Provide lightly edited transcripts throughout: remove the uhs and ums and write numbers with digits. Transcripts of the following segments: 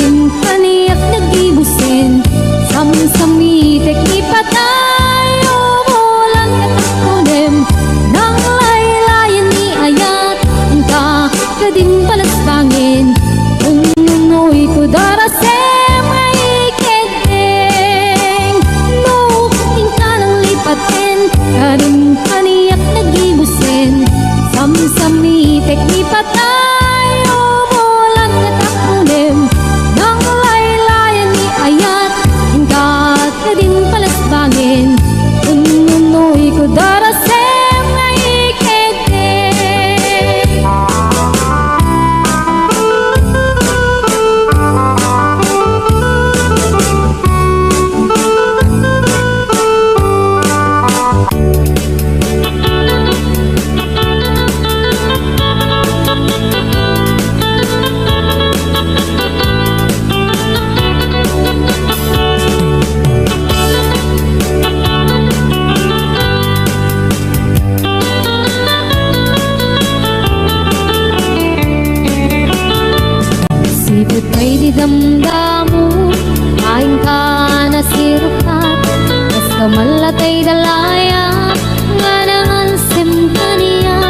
kadim kaniyak nagibusin samsami tekni patayo bulan katakunem nang laylayan ni ayat engka kadim palas bangin umunoy ko darasem ay kedeng no ingka nang lipatin kadim kaniyak nagibusin samsami tekni patayo bulan katakunem nang laylayan ni ayat engka kadim palas bangin umunoy ko darasem ay kedeng. Sipot ay di damdamu kain ka na sirukat kas kamalatay dalaya nga nangansem kaniya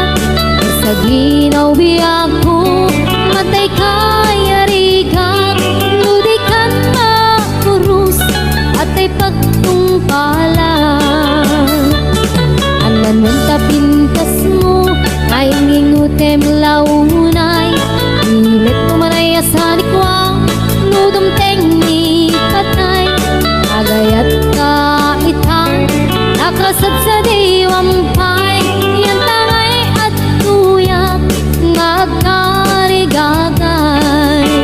sa ginaw biyag ko matay kayarigat ludikan makurus at ay pagtungpalan anan mong tapintas mo kain ngingutem launay ilet tumanay asanik wang nudum tekni patay agayat ka itan nakasad sa diwampay yan tangay at tuyak ngagkarigagay.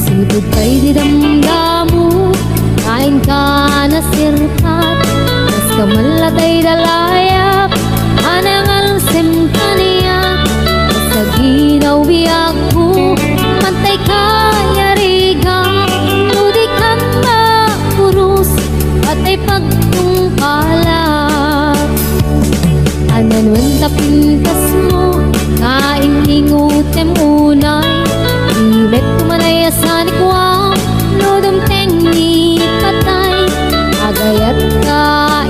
Sipot kay di damdamu kain ka na sirkat kas kamalatay dalayap anangal sem kaniya sa ginaw biyag ko mantay kayariga ludikan makurus at ay pagtungkalat ananon tapintas mo kain ingutem unay ilet tumanay asanik wang nudum tekni patay agayat ka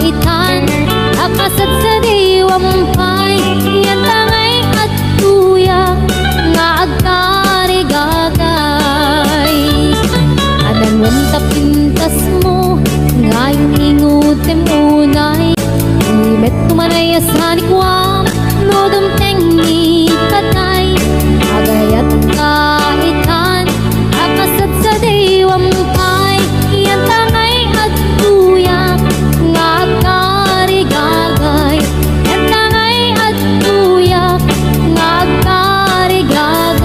itan akasad sa diwampay yan tangay at tuyak nga agkarigagay anan mong tapintas mo ngayon ingutem unay ilet tumanay asanik wang nudum tekni patay agayat ka itan akasad sa diwampay yan tangay at tuyak nga agkarigagay yan tangay at tuyak nga agkarigagay.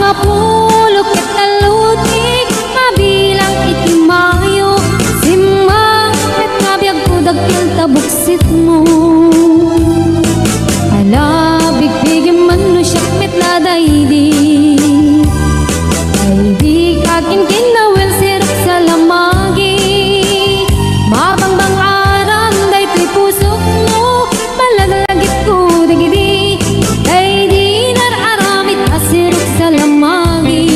mapulok at talutik, mabilang itimayo, simang at kabiyag ko dagkil tabuksit mo. Bigyan man no siyak mitladay di ay di kakin kinawel sirap sa lamagi, mabangbang aram day tuy pusok mo, malaglagit ko dagidi ay di nararamit asirap sa lamagi.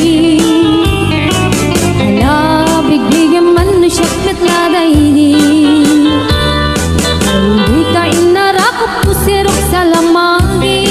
Bigyan man no siyak mitladay di ay di kain narakop ko sirap sa lamagi,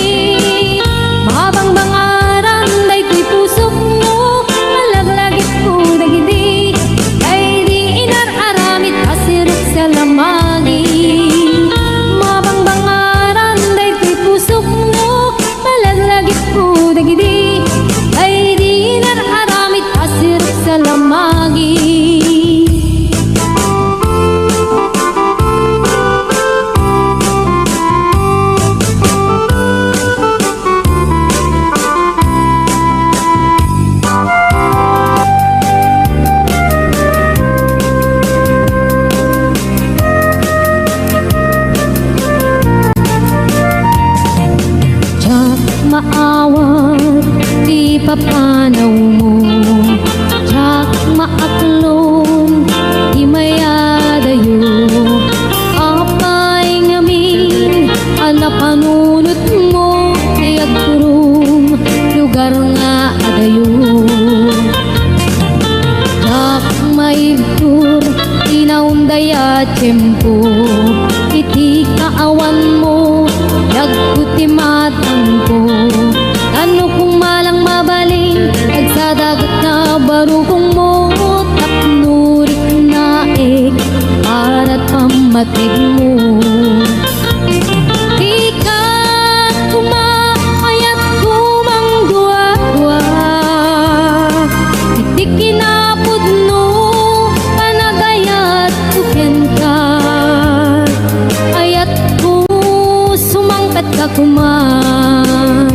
maawat di papanaw mo, tsak maaklon di mayadayo, apay ngamin anapanunot mo, tiyak turong lugar nga adayo. Tsak maibtur inaundaya tiyempo, iti kaawan mo yagkuti matang ko, ano kung malang mabaling nagsadagat na barukong mo, tapnurik na para't pamatig mo. Di ka kumaayat kumang dua-dua, iti kinapod no panagayat tuken ka, ayat ko sumangkat ka kuman,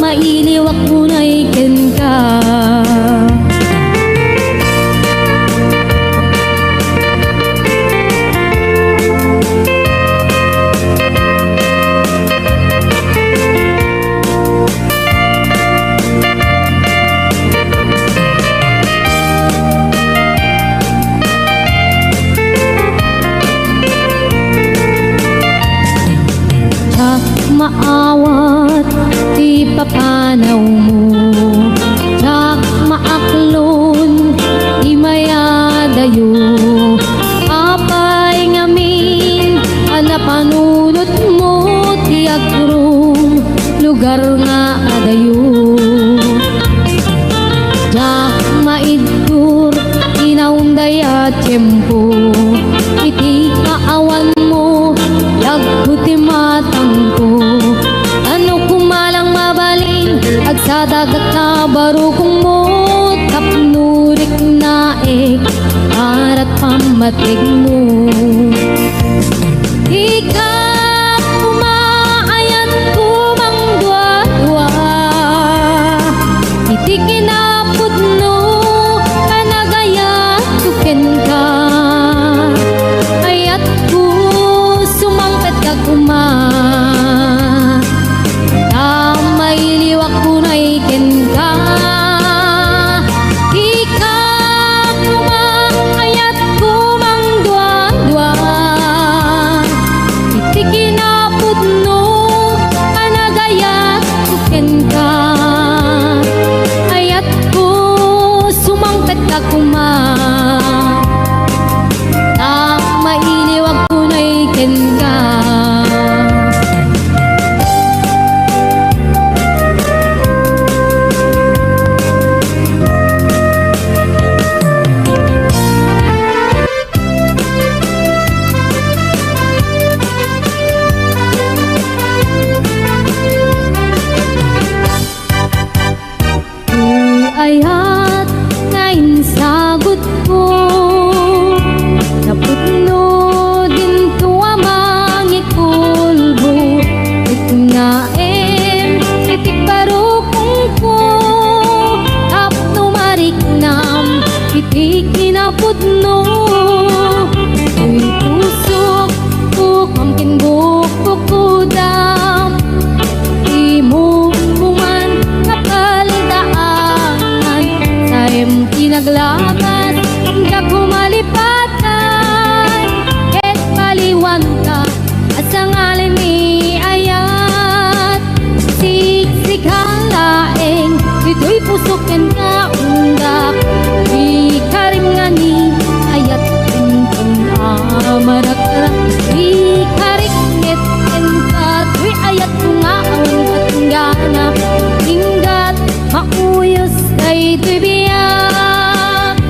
mailiwak mo na ikin ka. Maawat di papanaw mo, tsak maaklon di mayadayo, apay ngamin anapanunot mo, tiyak turong lugar nga adayo. Tsak maidtur inaundaya tiyempo, iti kaawan mo yagkuti matang ko, ano kumalang mabaling agsadagat na barukong mo, tapnurik na para't pamatig mo. Di ka kumaayat kumang dua-dua, iti kinapod no panagayat tuken ka, ayat ko sumangkat ka kuman, mailiwak ko na ikin ka. Di ka kumaayat kumang dua-dua, iti kinapod no panagayat tuken ka, ayat ko sumangkat ka kuman, mailiwak ko na ikin ka. ito'y biyak.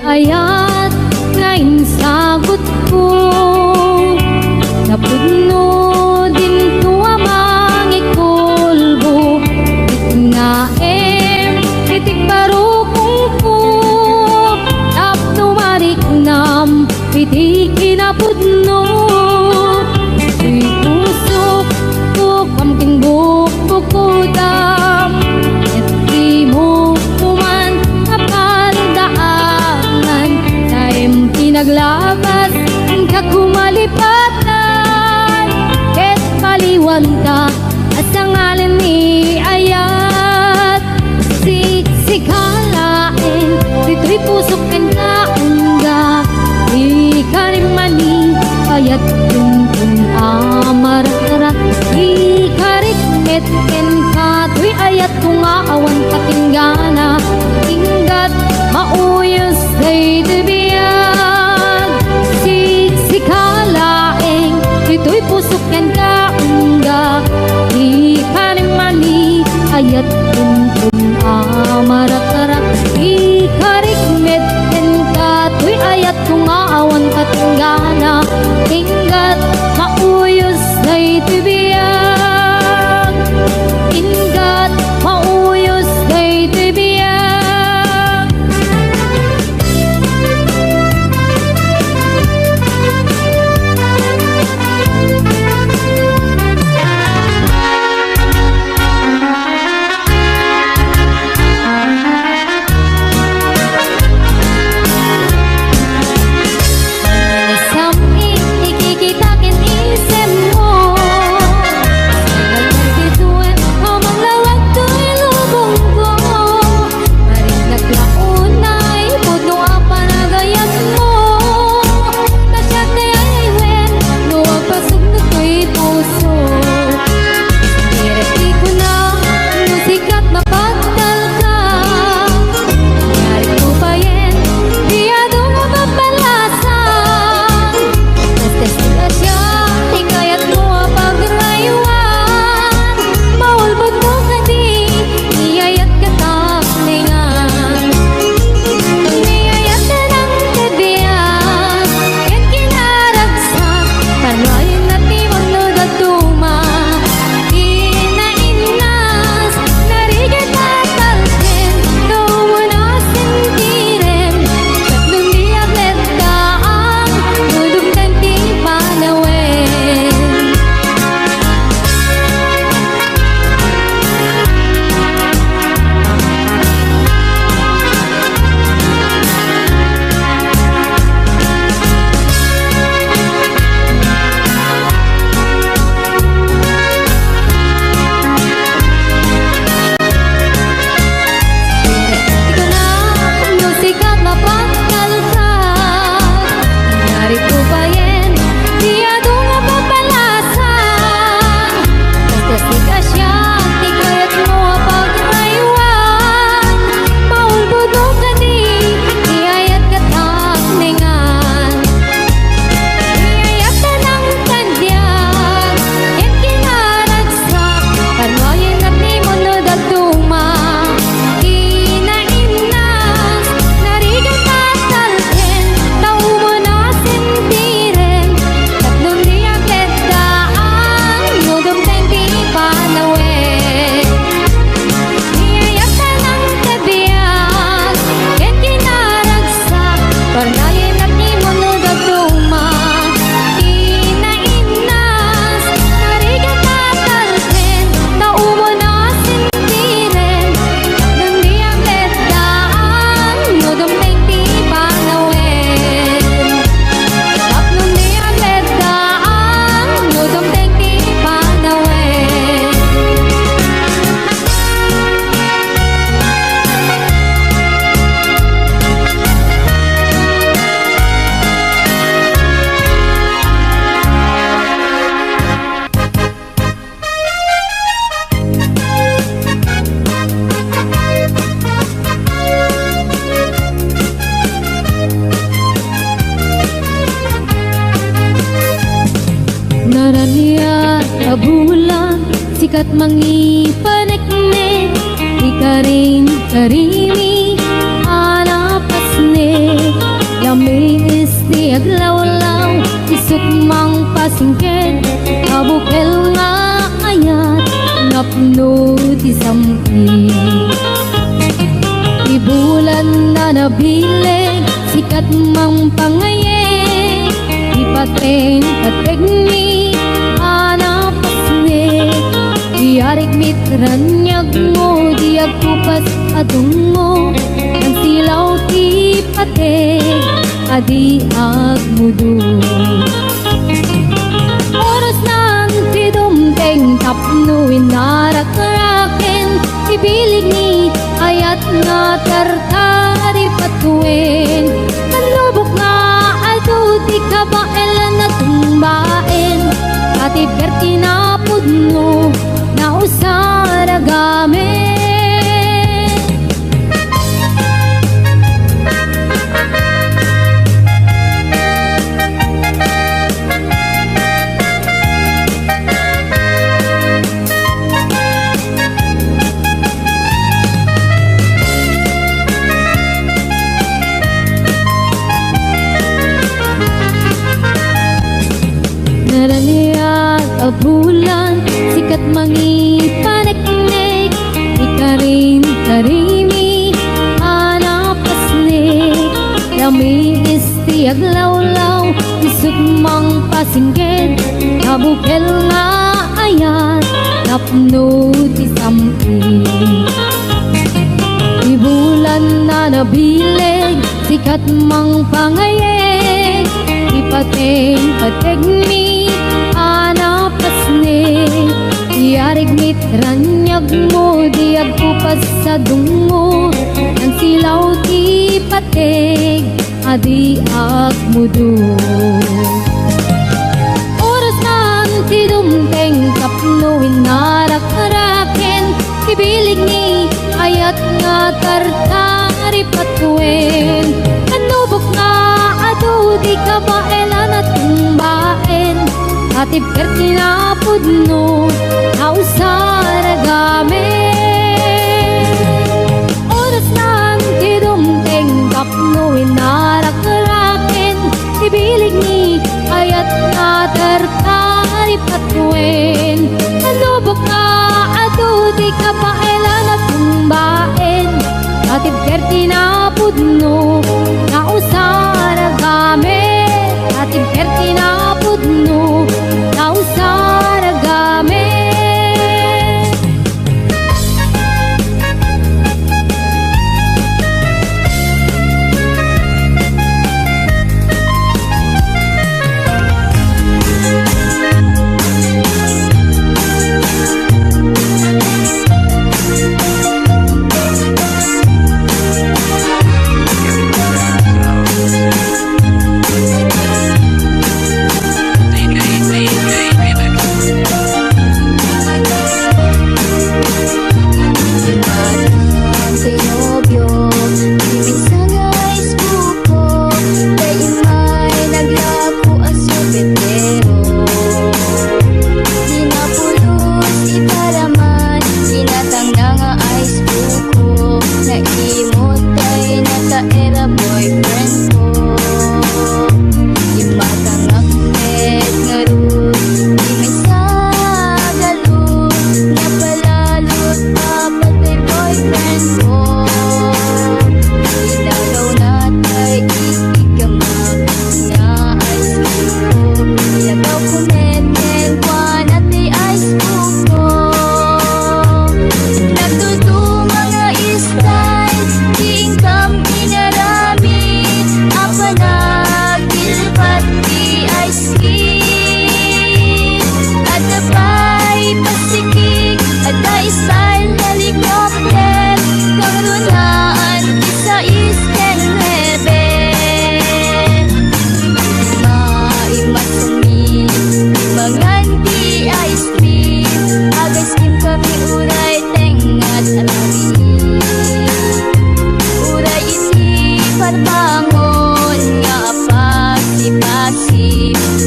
Ayat ngayon sagot ko, napuno din ko amang ikulbo. It nga titik baro kong po, taptumarik nam piti kinapudno. Ito'y pusok ko kamking bukbukudam, at di mo kuman napaldaan. Taim pinaglabas ka kumalipatan, ket paliwan ka at sa ngalan ni Ayat. Sikalain, dito'y pusok kan kaungga, di ka rin mani Ayat yung amarat-arat. Di ka rin metken ka, to'y Ayat kung aawan katinggana. Inggat mauyos day dibiyag, sikalaing dito'y pusok yan kaungga, di ka rin mani Ayat yung amarat-arat. Di ka rin metken ka, to'y Ayat kung aawan katinggana. Inggat mauyos day dibiyag, inggat mauyos day dibiyag. Isang ikikitakin Naraniya bulan sikat mangipanek-nek ikarin karimi anapasnek lami isti aglawlaw isuk mang pasingken abukel nga ayat napno ti sampi ibulan na nabileg sikat mang pangayek ipaten kategni anapasnek diarik mitranyag mo diag kupas adung mo ang silaw ti pateg adi agmudu oras nang tidumteng tapnuin narakaraken ibilig ni ayat nga tartari patuin kanlubok nga adu di kabaelan na tumbaen ati perti na pudno na usara gamit Naraniya bulan sikat mangipanek-nek ikarin karimi anapasnek lami isti aglawlaw isuk mang pasingken abukel nga ayat napno ti sampi ibulan na nabileg sikat mang pangayek ipaten pategni anapasnek diarig mitranyag mo diag kupas sa dungo ang silaw ti pateg adi agmudu oras nan ti dumteng kapnuin narakaraken ibilig ni ayat nga tartari patuin kanubok nga adu di kabaelan at tumbaen ati perti na pudno na usara gamit oras nang tidumteng kapnuin narakaraken ibilig ni ayat nga tartari patuin kanubok nga adu di kabaelan at tumbaen ati perti na pudno na usara gamit ati perti na pudno na usara gamit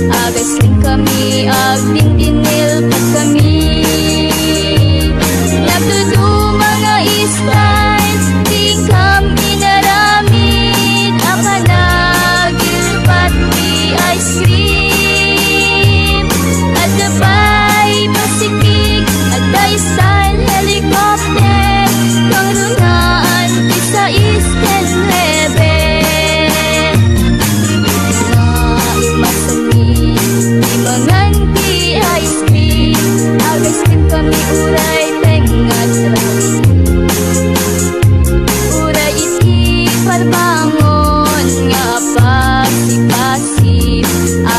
agas rin kami ag dindinil pat kami. Nagdudu mga styles ting kami naramid apanagil pati ice cream at sabay pasikik at style helicopter kang runaan sa Eastern Heaven na imasami imangan ti ice cream agas rin kami uray pengat rami uray iti parbangon nga pasip-pasip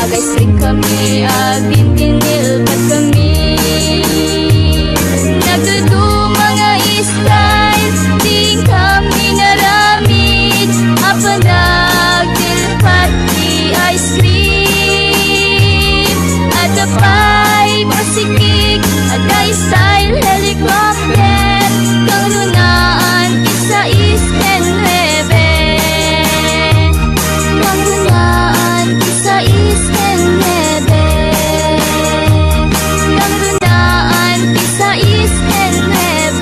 agas rin kami agdindinil pat kami. Nagdudu mga style ting kami naramid apanagil pati ice cream at apay pasikik at style helicopter kang lunaan sa Eastern Heaven kang lunaan sa Eastern Heaven kang lunaan sa Eastern Heaven.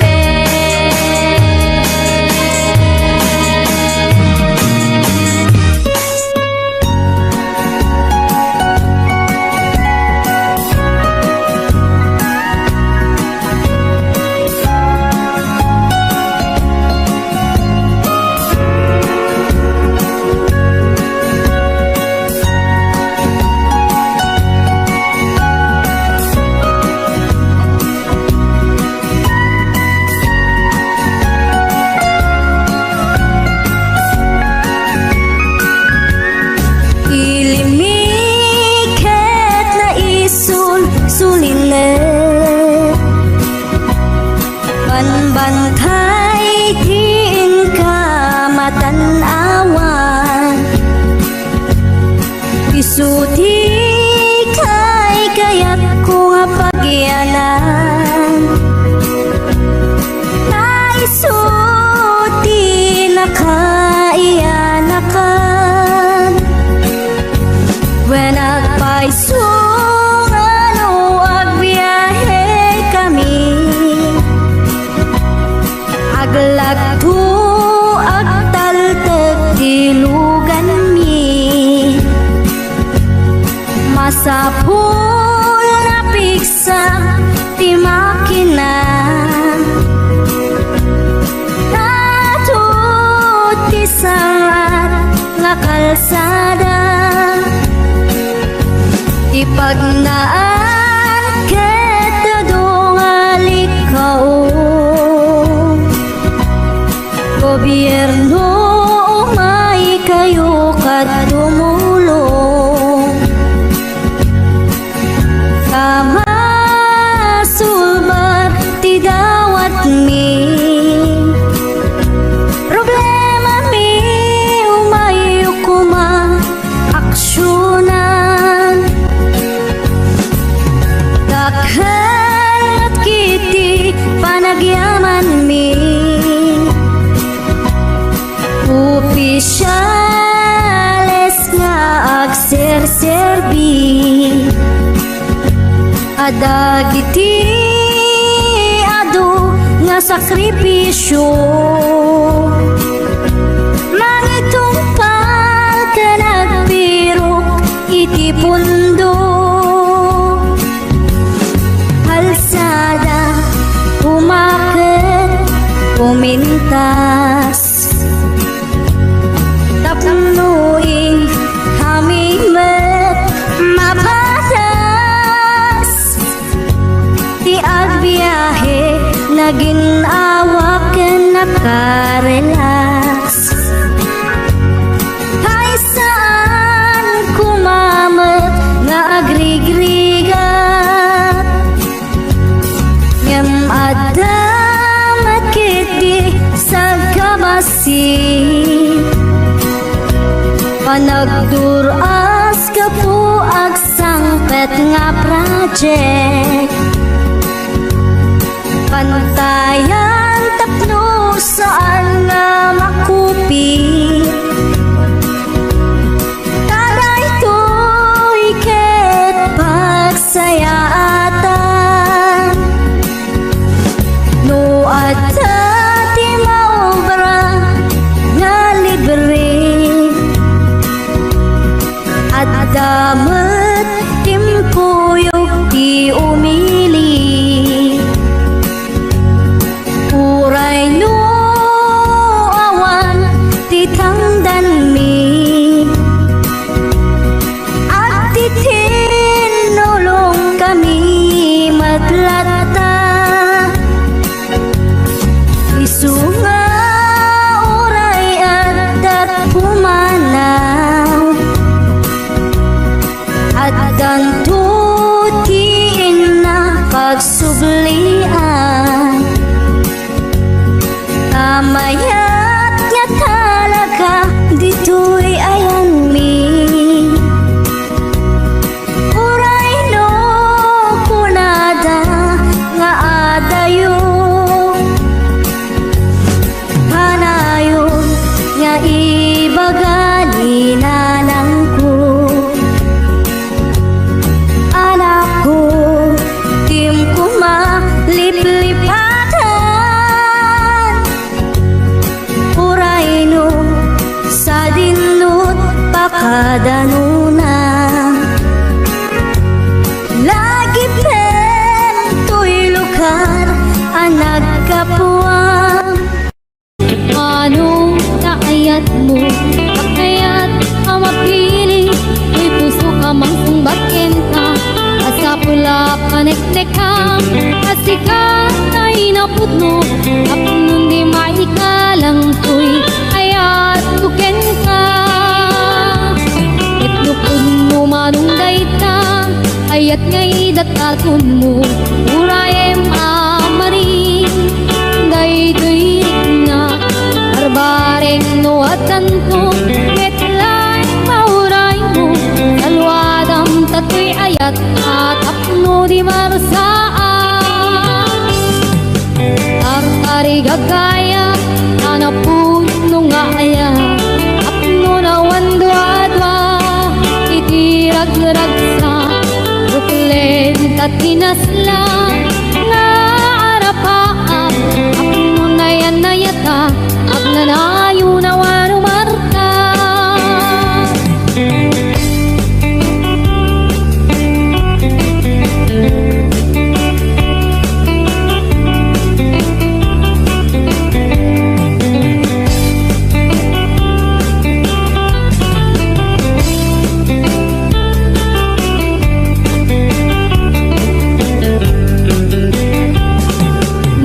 Ilimiket na sulile panbantay din ka matanawan isuti kay kayat ko nga pagyanan naisuti na kaiyanakan when agpaisungan o agbiyahe kami aglagto agtaltag dilugan mi masapul na piksa ti makina natut ti sangat nga kalsada ipagnaan ket dungalikaw gobyerno umay kayo kat tumulong kamasulbat ti dawat mi problema mi umay ukuma aksyonan dakhat kiti panagyaman mi opisyales nga agserserbi adagiti adu nga sakripisyo mangitumpal ka nagbirok iti pundo halsada umaket pumintas tapnuing hamimet mapatas ti agbiyahe naging awak nakarelax hay saan kumamet nga agrigrigat ngem adamat kiti sa kabasi panagduras ka po agsangpet nga project pantayan tapno saan nga makupi taday to'y at gantutiin na pagsublian. Tamayat nga talaga dito'y ayan mi. Uray no kunada nga adayo, hanayon nga ibagali nanang ko. Anak ko, tim ko maliplipatan. Uray no sa dinut pakadanuna. Lagi pen to'y lugar ang nagkapuang. Anong naayat mo? Pagkayat ang mapili, may puso ka mang sumbakin ka. Asa pula panek-nek ka, asikat na inapudno. Apnon di maikalang to'y ayat tuken ka. Itlupod mo manong dayta, ayat ngay datatun mo. Urayem amarin, daytoy na bareng no atanto, metlay mauray mo. Salwadam tatoy ayat at apno di marsaan. Tartari gagaya nanapuno nga aya, apno na wandwa-dwa itirag-rag sa buklen tatinasla nga arapaap. Apno na yan na yata agnanayo na wano marta.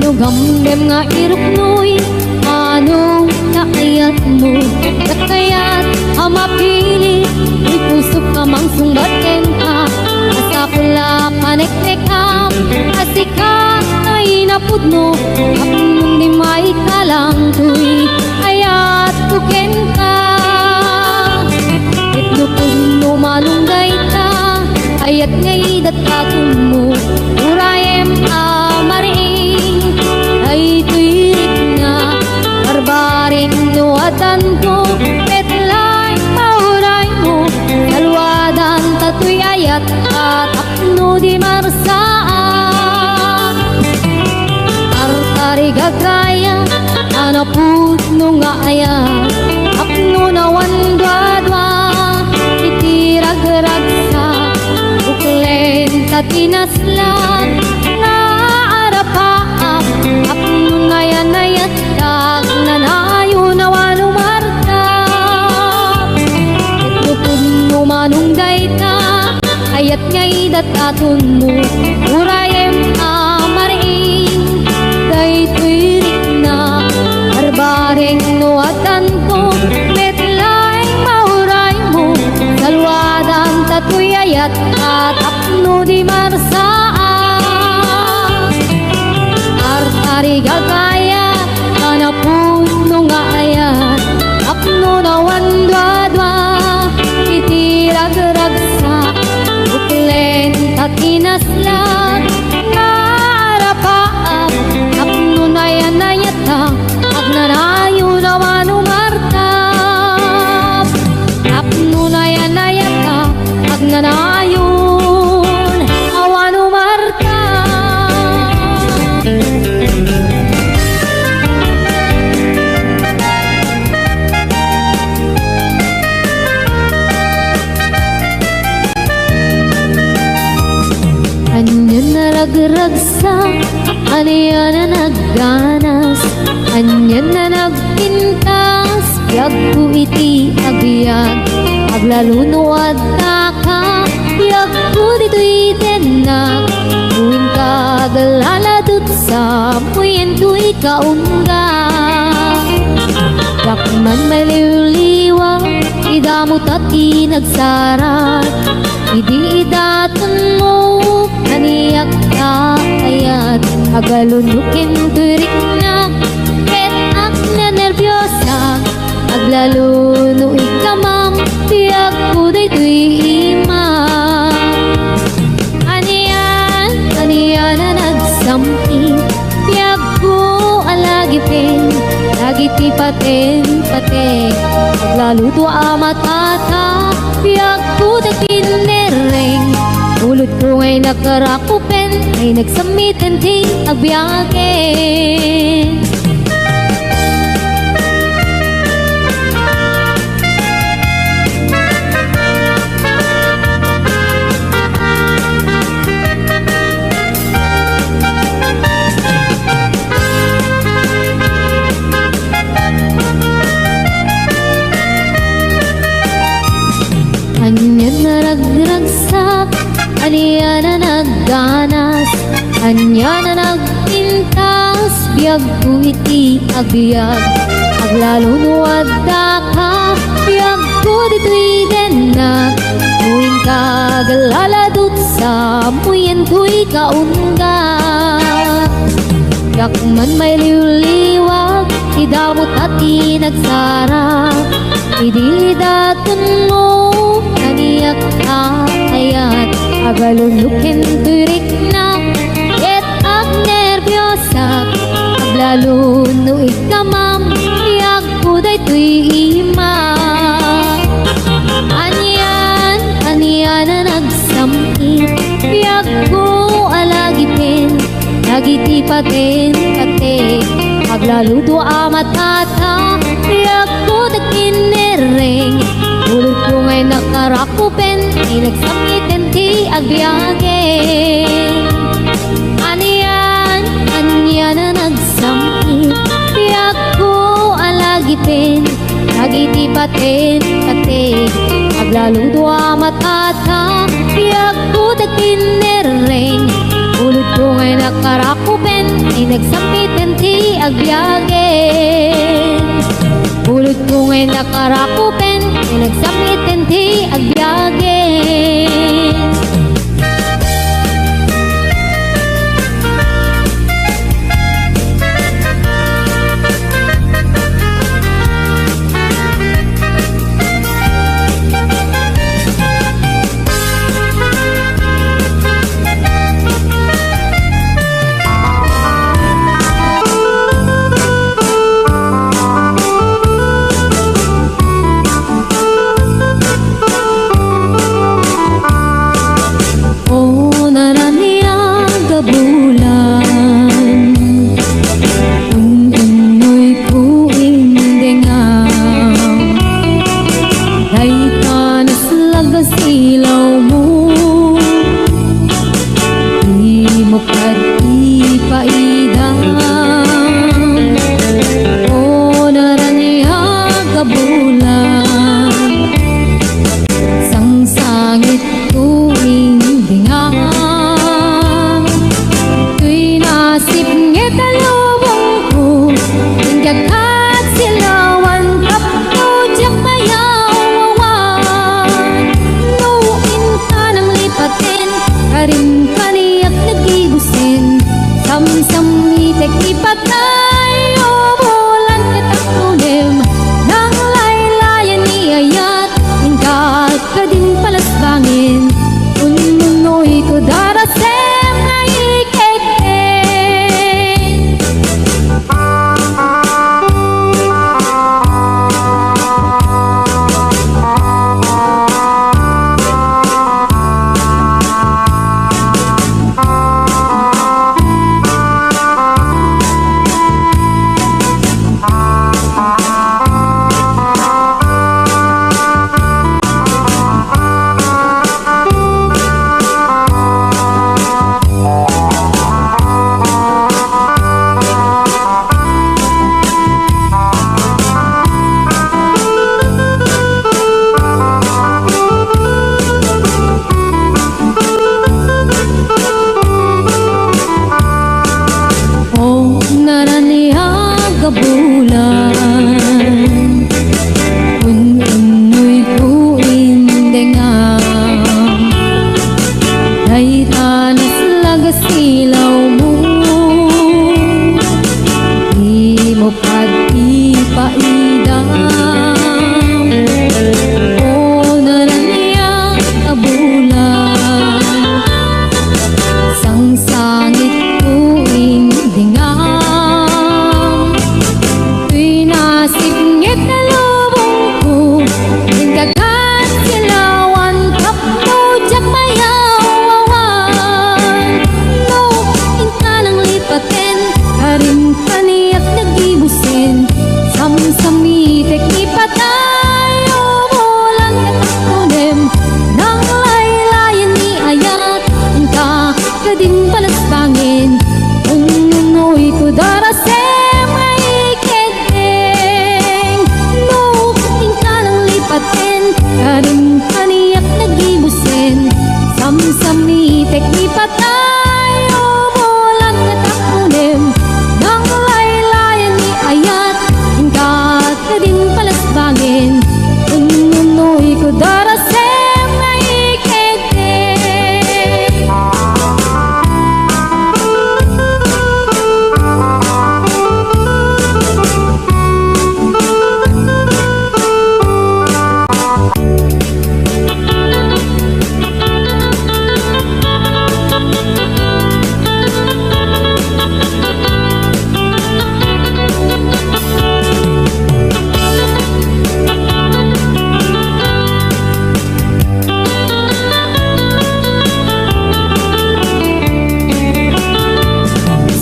Nugamdem nga iruknoy, anong naayat mo? Nakayat ang mapili, may puso ka mang sumbatin ka. Asa pula panek-nek ka, asikat na inapudno. Apnong di maikalang to'y ayat tuken ka. Itlupod mo malunggay ka, ayat ngay datatun mo. Urayem amaring, ay tuwirik na barbaring nuwatan ko. Metlay mauray mo, salwadan tatoy ayat at apno di marsaan. Tartari gagaya anapudno nga ayat, apno na wandwa-dwa itirag-rag sa buklen tatinaslan nga arapaap. Apno na yan na yatag nanayo na wano marta. Itlupod mo manong dayta, ayat ngay datatun mo. Urayem amaring, daytoy rik na barbareng nuwatan ko. Metlay mauray mo, salwadan tatoy ayat at apno di marsaan. Artari gagaya anapuno nga ayat, apno na wandwa-dwa itirag-rag sa buklen tatinaslan nga arapaap. Apno na yan na yata agnanayo na wano marta. Apno na yan na yata agnanayon awano marta. Anyan na ragragsa, aniya na nagganas, anyan na nagpintas, yag ko iti agyan, aglaluno at taka, yag ko dito'y tenak, tuwing kagalaladot sa puyen to'y kaungga. Dakman maliw-liwa, idamot at inagsarat, Idi idatun mo kaniyak ka kayat agalunukin turik na ket ak na nervyosa aglaluno ikamam tiyak kuday tuy ima aniyan na nagsampi tiyak ko alagipin lagi ti paten aglaluto amatata tiyak ko kinereng ulot ko ngay nakarakupen ay nagsamitan ti agbyake Anya na nagragsak, anya na nagganas, anya na nagpintas, biyag ko iti agbyag. Aglalo no adda ka, biyag ko dito'y denak. Muin ka galaladot sa muyan ko'y kaunga. Yak man may liwliwag, idamot at inagsara. Ididatun mo kaniyak ka kayat agalulukin turik na ket ag nervyosa aglalo no ikamam tiyak kuday tuy ima aniyan na nagsamit tiyak ko alagipin lagi ti paten aglalo do amatata tiyak ko kinereng ulot ko ngay nakarakupen ay nagsamitan ti agbyage aniyan na nagsamit tiyak ko alagipin lagi ti paten aglaludo amatata tiyak ko kinereng ulot ko ngay nakarakupen ay nagsamitan ti agbyage ulot ko ngay nakarakupen ay nagsamitan ti agbyage Samsam ni tek ni patay umulan nga takunim nang laylayan ni ayat hinggat ka din palasbangin ununoy ko darasem na ikete.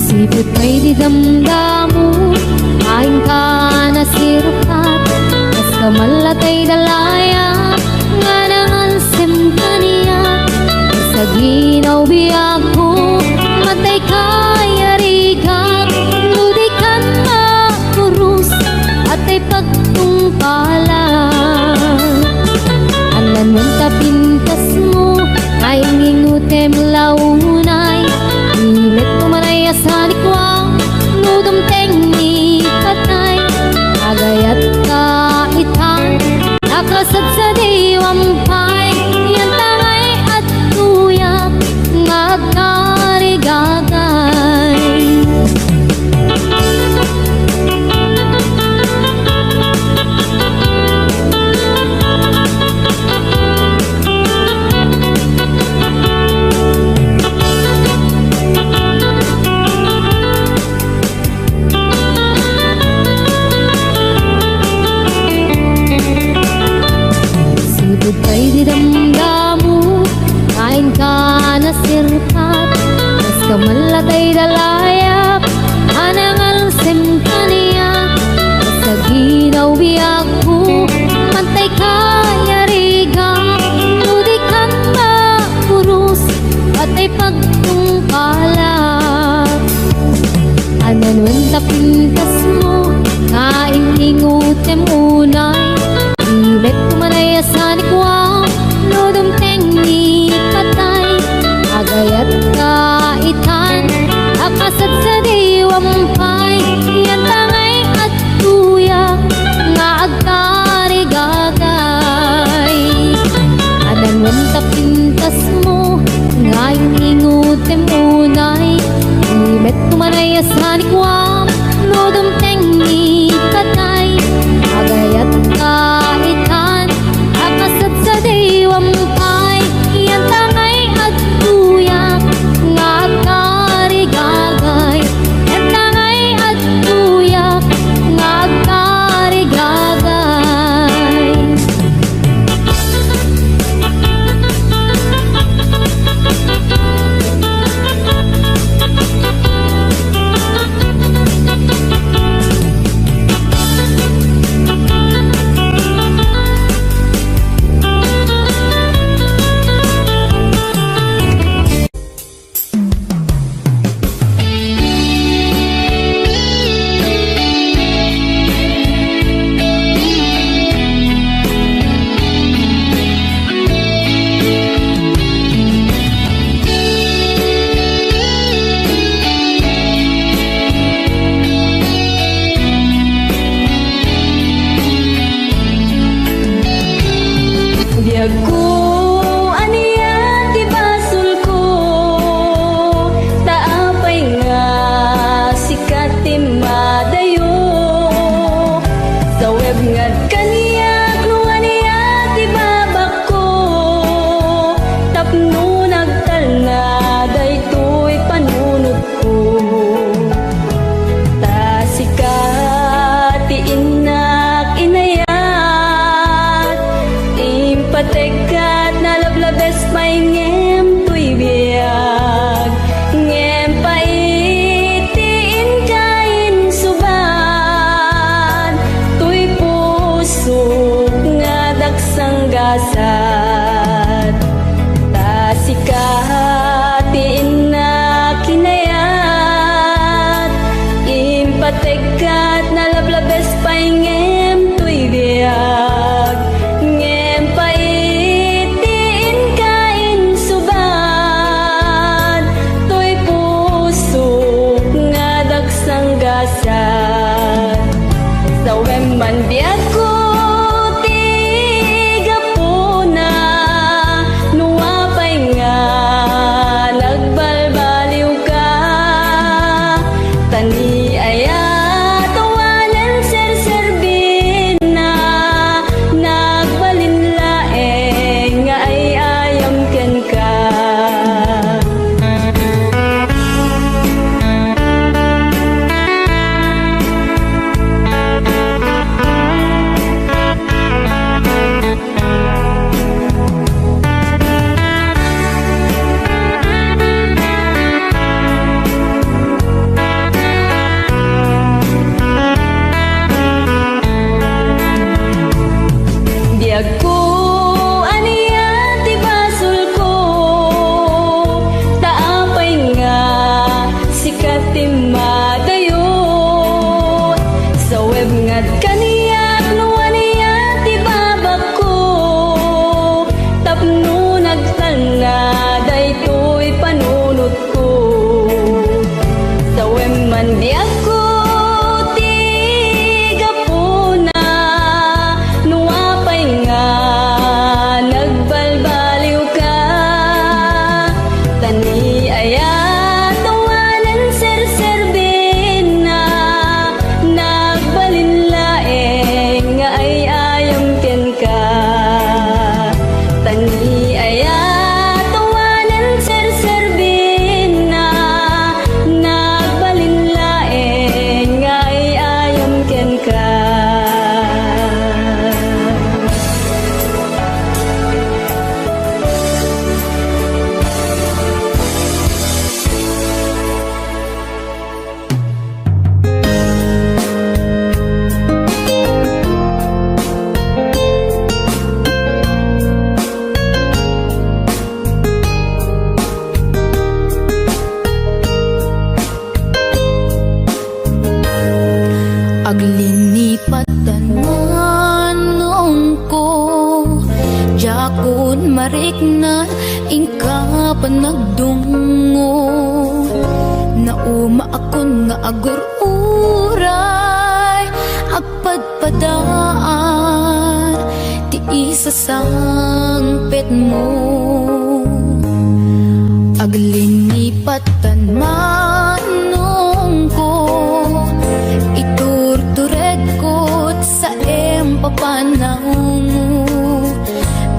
Sipot ay di damdamu kain ka na sirukat kas kamalatay dalaya nga nangansem kaniya sa ginaw biyag ko matay kayarigat ludikan na kurus at ay pagtungpalan anan mong tapintas mo ay ngingutem launay ilet tumanay asanik wang nudom tengni katay agayat ka itang nakasad sa diwampay yan tangay at tuyak ngagkarigagay. Sipot ay di damdamu kain ka na sirkat kas kamalatay dalayap anangal sem kaniya sa ginaw biyag ko mantay kayariga ludikan ba kurus at ay pagtungkalat anan wen tapintas mo kain ingutem unay ilet tumanay asanik wang nudom tengni patay agayat ka itan akasad sa diwampay yan tangay at tuyak nga agkarigagay anan wen tapintas mo ngayon ingutem unay ilet tumanay asanik wang nudom tengni patay agayat ka itan akasad sa diwampay yan tangay at tuyak nga agkarigagay yan tangay at tuyak nga agkarigagay. Tani aya tuwanan serserbin na nagbalin laeng nga ay ayam ken ka. Tani aya tuwanan serserbin na nagbalin laeng nga ay ayam ken ka. Aglinipatan manong ko Jakun marik na ingka panagdungo Nauma akon nga agur-uray Agpadpadaan Ti isa sangpet mo Aglinipatan manong ko Iturtured ko sa empapanang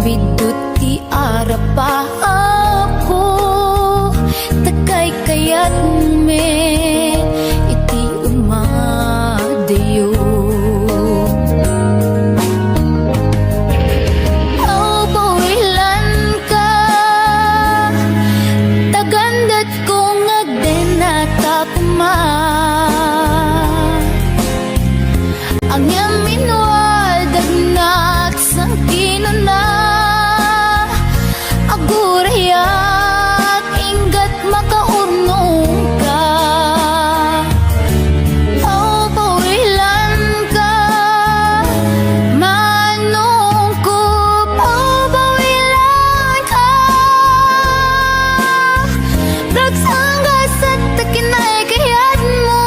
Bidut ti arapa ako Takay kayat me iti umadayo Aw pawilan ka Tagandat kong agdenata kuma Ang yamin wadagnak sang kinuna Agurayak inggat makaurnong ka O pawilan ka Manong ko O pawilan ka Ragsanggas at takinay kayat mo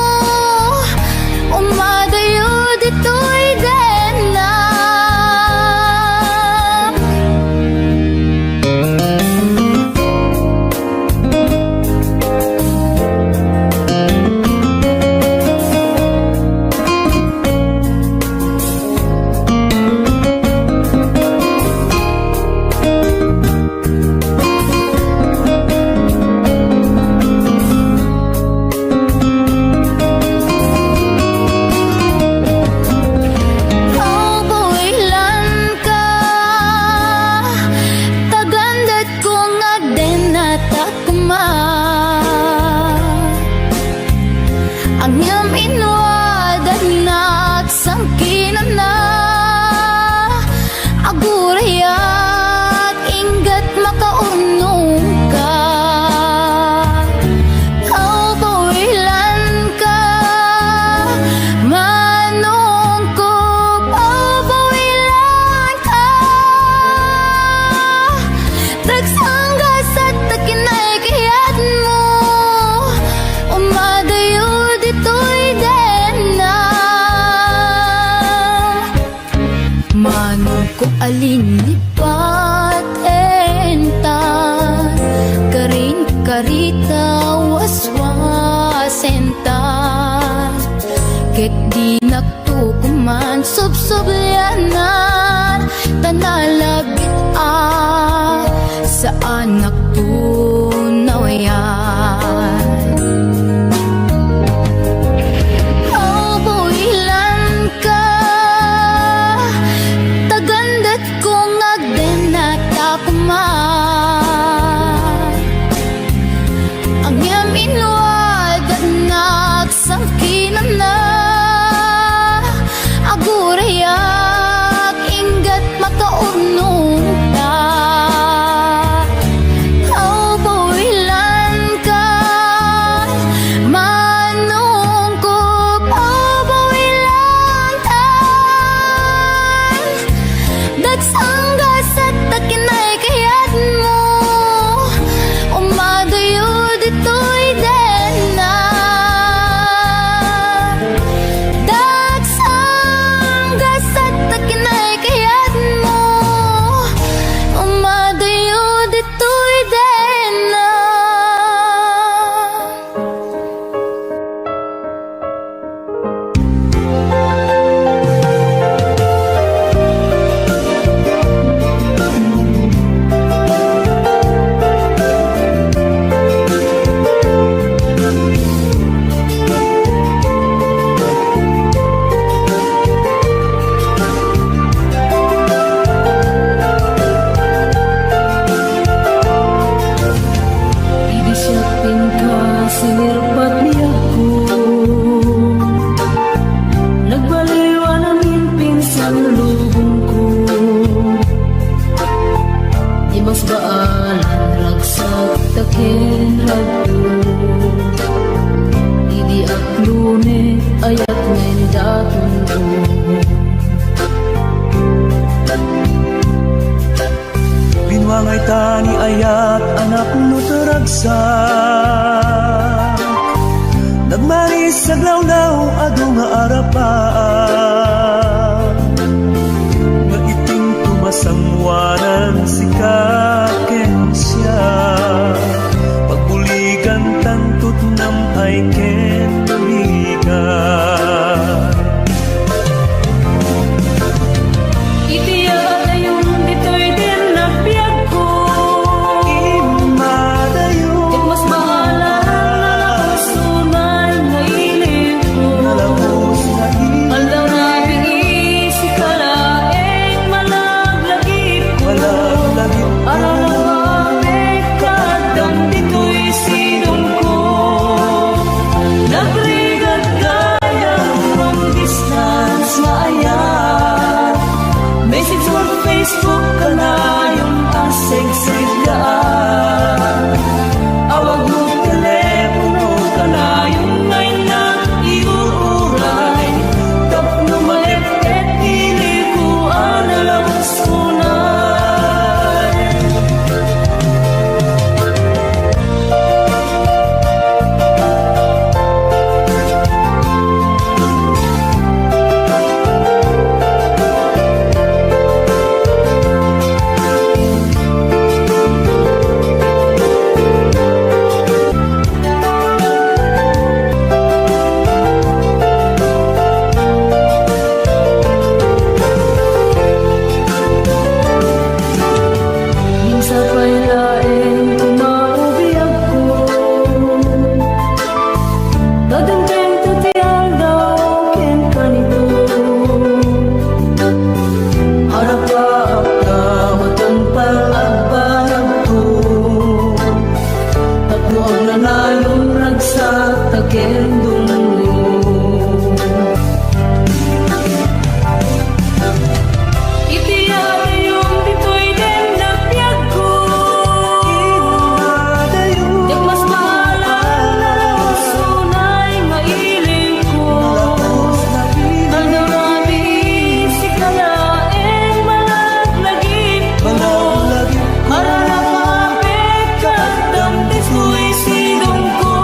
Umadayo dito'y den na O pawilan ka Tagandat kong agdenata kuma Ang yamin wadagnak sang kinuna Agurayak inggat makaurnong ka O pawilan ka Manong ko O pawilan ka Tagsanggas at takinay kayat mo Umadayo dito'y den na Manong ko alinipat entan Karin karita waswasentan Ket di nagtukuman subsublyanan Tanalagit sa anak tunaw yan O pawilan ka Tagandat kong agdenata kuma Ang yamin wadagnak sang kinuna Agurayak inggat makaurnong ka O pawilan ka Manong ko O pawilan ka Dagsanggas at takinay kayat mo Umadayo dito'y den na ken rabu Idi aklune ayat ngayon datun mo Binwangay tani ayat anak no taragsa Nagmanis sa glawlaw ado nga arapaan Nga iting tumasangwanan si kaken siya Pagbuligan tantut nam ay ken buligan Itiya dayon dito'y din nagbiag ko Imadayo Ket mas bahala na sunay nga ilig ko Nalabos na Aldaw na bingisi kalaeng malaglagip ko Malaglagip ko Alalawapit kadam dito'y sinong ko Nagrigat kaya from distance maayat Message mo Facebook ka na yung asig-sig ka Awag mo telepono ka na yung ngay na iuuray Tapos na malit-et ilikuan na lang sunay Minsan pa'y laeng kumaubiyag ko Dadanteng tutiyal daw ken kanito Harap pa ka matampal at barang to Tapno ang nanayong ragsak taken dungo Itiya yung dito'y din nagbiag ko Imadayo Ket mas bahala na sunay nga ilig ko Nalabos na Aldaw na bingisi kalaeng malaglagip ko Malaglagip Alalawapit kadam dito'y sinong ko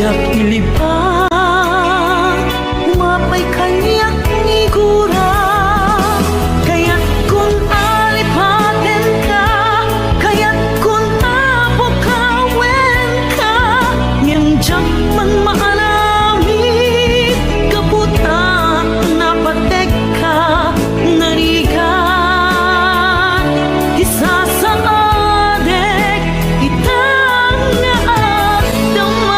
Jak ilipat Mapay kanyak ngigura Kaya't kung alipatin ka Kaya't kung apokawin ka Ngimjak man maalami Kaputa napatek ka Narigat Isa sa adek Itang naagdaman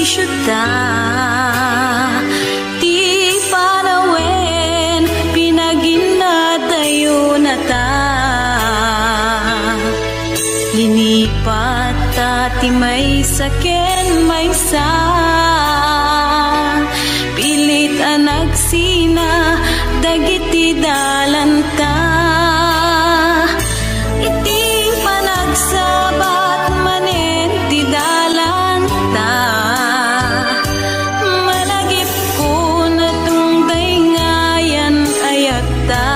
syuta ti panawen pinaginatayo na ta linipat ta ti may saken may sa pilit anagsina dagiti dalanta iti panagsabat manen ti dalanta malagip ko na tungday ngayan ayata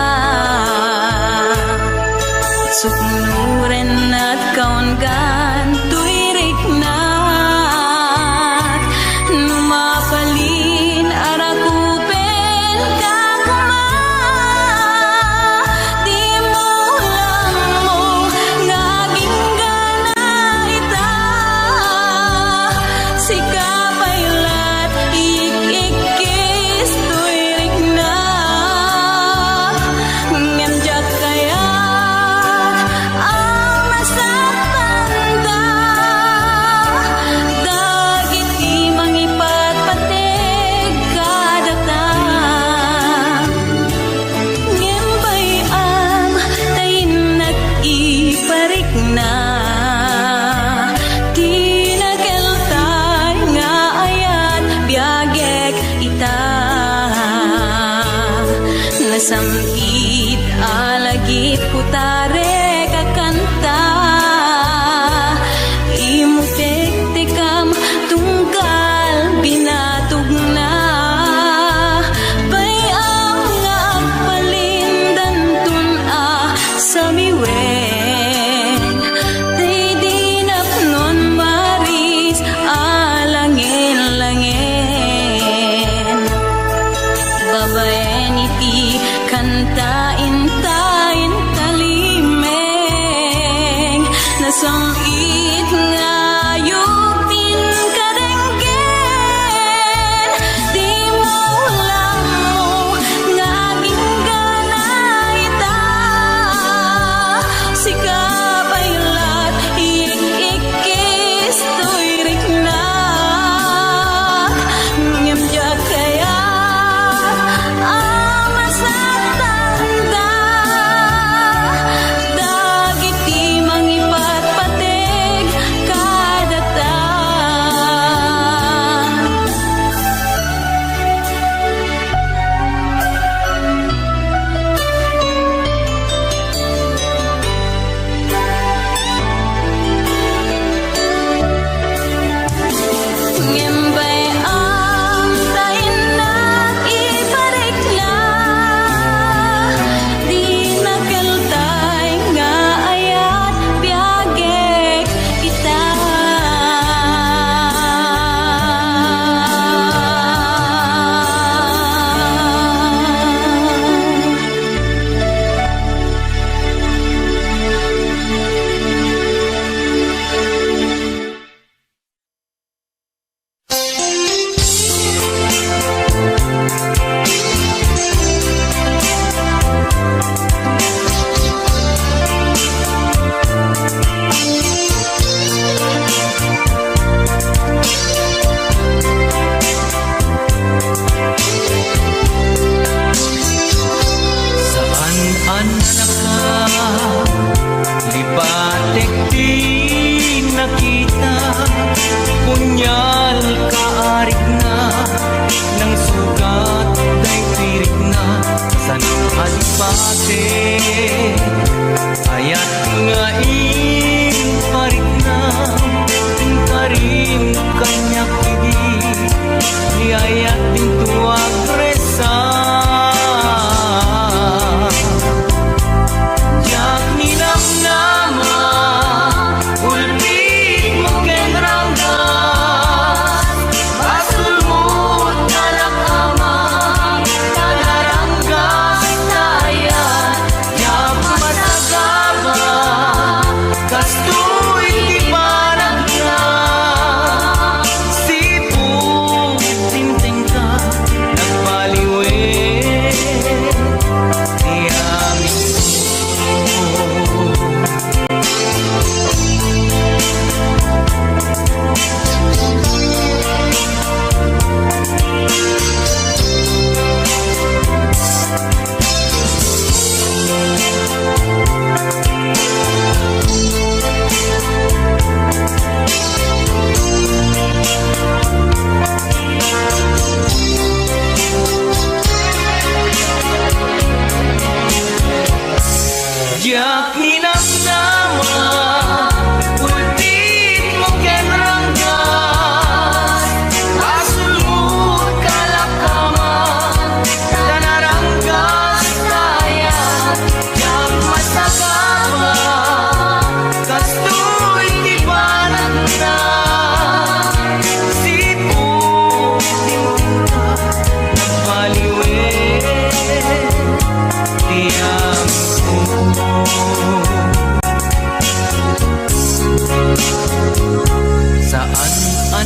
suknuren at kaungan tuirik na numapalin arakupen kakuma di mo lang mo ngaging gana ita sikapaylat ikikis tuirik na nganjak kaya ang masapanda dagiti mangipatpateg kadata ngembay am tayin nag-iparik na tinageltay nga ayat biagek ita nasamit alagit putare kakanta imutek-tekam tungkal binatog na bayam nga agpalindan tun sa miweng day dinapnon maris alangin-langin babaen iti kanta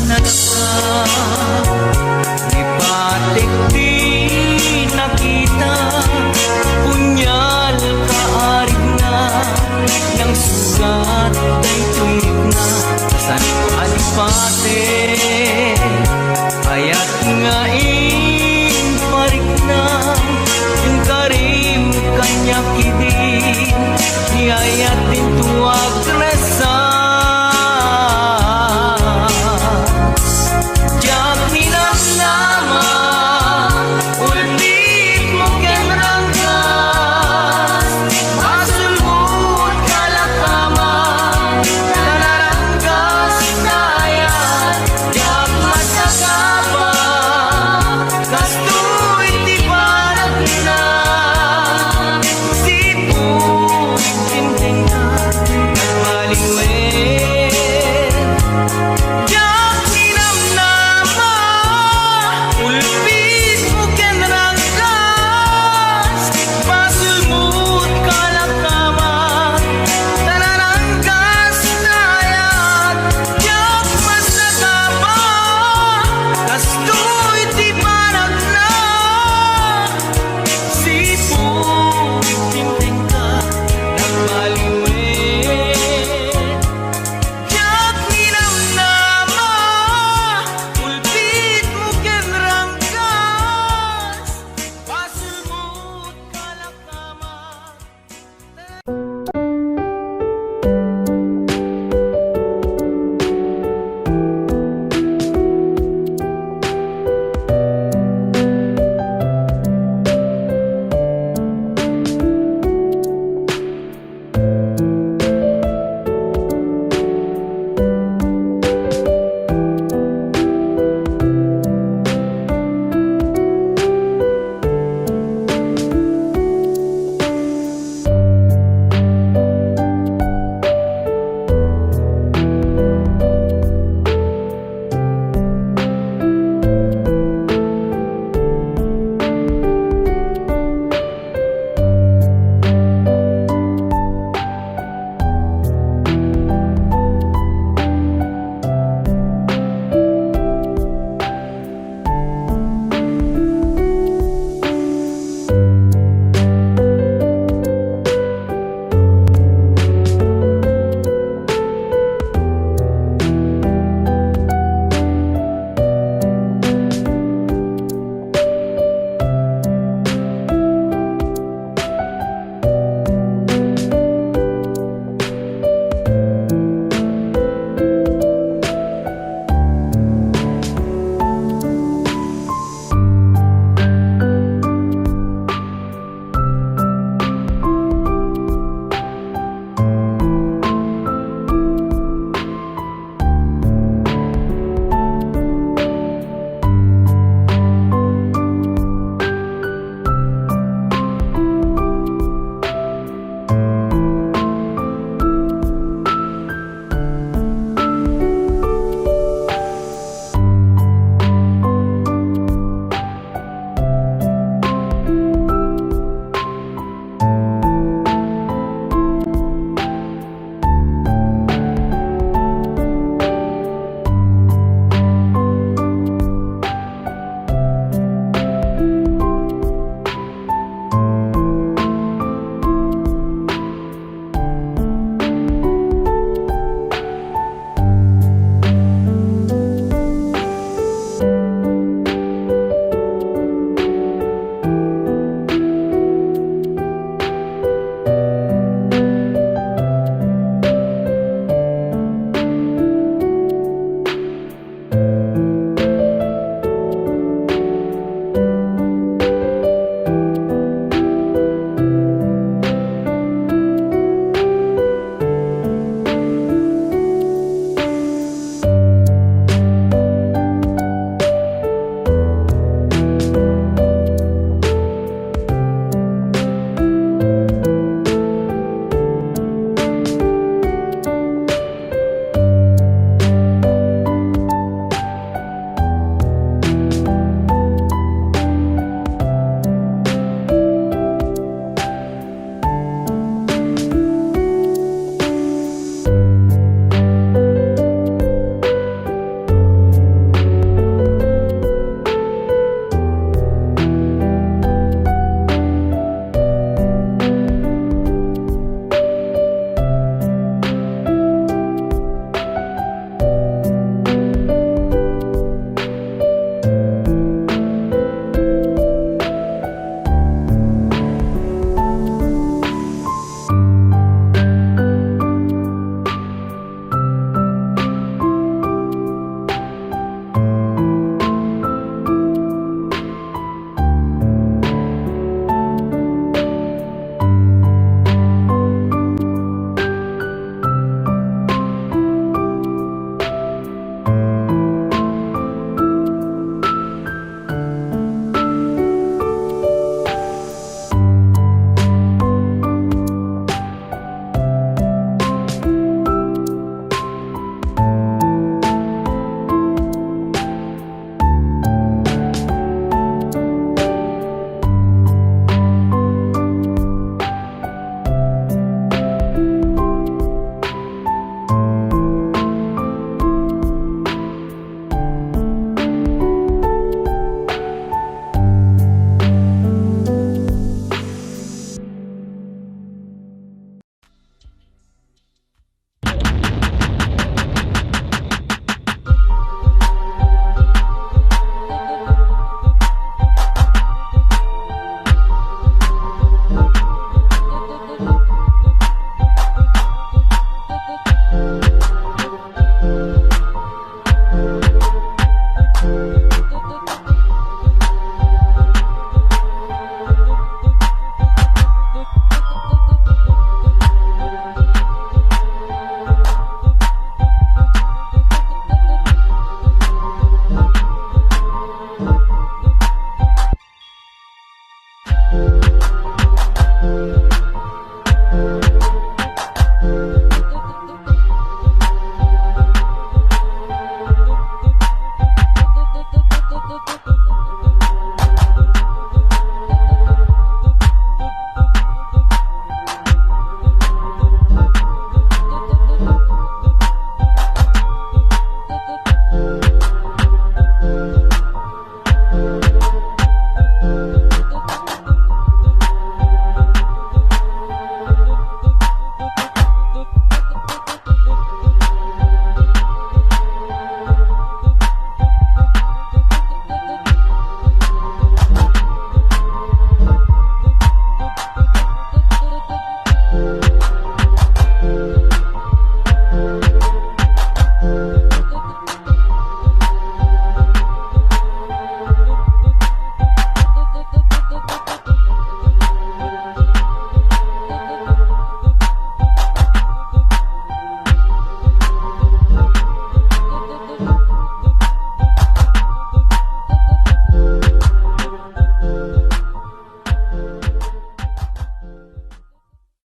na ipatik di nakita punyal kaarig na ng sugat ay tuwid na sa alipate